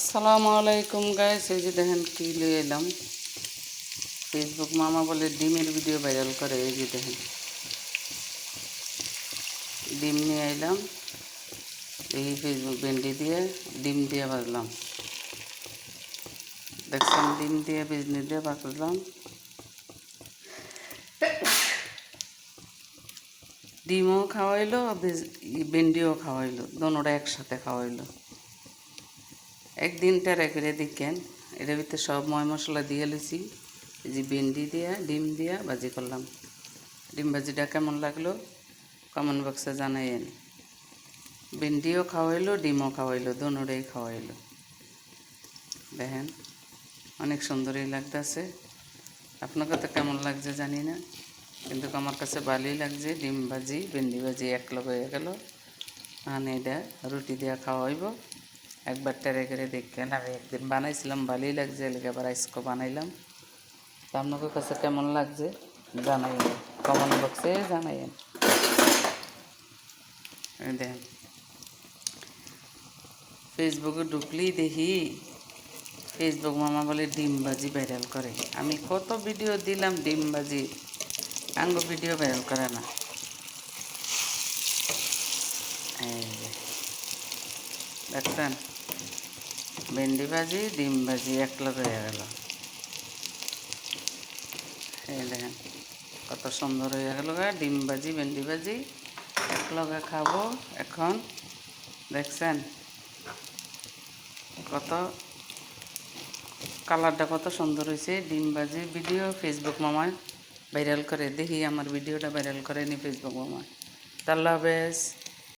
আসসালামু আলাইকুম গাইস, এই যে দেখেন কি লিয়ে এলাম। ফেসবুক মামা বলে ডিমের ভিডিও ভাইরাল করে। এই যে দেখেন ডিম নিয়ে এলাম, এই ফেসবুক ভেন্ডি দিয়ে ডিম দিয়ে ভাজলাম। দেখছেন ডিম দিয়ে ভেজনি দিয়ে ভাজলাম। ডিমও খাওয়াইলো, ভেন্ডিও খাওয়াইলো, দোনোটা একসাথে খাওয়াইলো। একদিন ট্রাই করে দেখেন, এটার ভিতরে সব ময় মশলা দিয়ে লুছি। এই যে ভেন্ডি দিয়া ডিম দিয়া ভাজি করলাম। ডিম ভাজিটা কেমন লাগলো কমেন্ট বক্সে জানাইয়েন। ভেন্ডিও খাওয়াইলো, ডিমও খাওয়াইলো, দোনোটাই খাওয়াইলো। দেখেন অনেক সুন্দরই লাগতেছে। আপনাকে তো কেমন লাগছে জানি না, কিন্তু আমার কাছে ভালোই লাগছে। ডিম ভাজি ভেন্ডি ভাজি এক লগ হয়ে গেল। এটা রুটি দিয়ে খাওয়াইব। একবার ট্রাই করে দেখেন। আমি একদিন বানাইছিলাম, ভালোই লাগছে, এলাকা আবার আইসকো বানাইলাম। তো আপনাদের কাছে কেমন লাগছে জানাইয়েন, কমেন্ট বক্সে জানাইয়েন। দেখেন ফেসবুকে ঢুকলেই দেখি ফেসবুক মামা বলে ডিম ভাজি ভাইরাল করে। আমি কত ভিডিও দিলাম ডিম ভাজি, আঙ্গ ভিডিও ভাইরাল করে না। এই যে দেখছেন ভেন্ডি ভাজি ডিম ভাজি এক লগ হয়ে গেল। এই দেখেন কত সুন্দর হয়ে গেল। ডিম ভাজি ভেন্ডি ভাজি এক লগে খাবো এখন। দেখছেন কত কালারটা কত সুন্দর হয়েছে। ডিম ভাজির ভিডিও ফেসবুক মামায় ভাইরাল করে। দেখি আমার ভিডিওটা ভাইরাল করেনি ফেসবুক মামায়। আল্লাহ হাফেজ।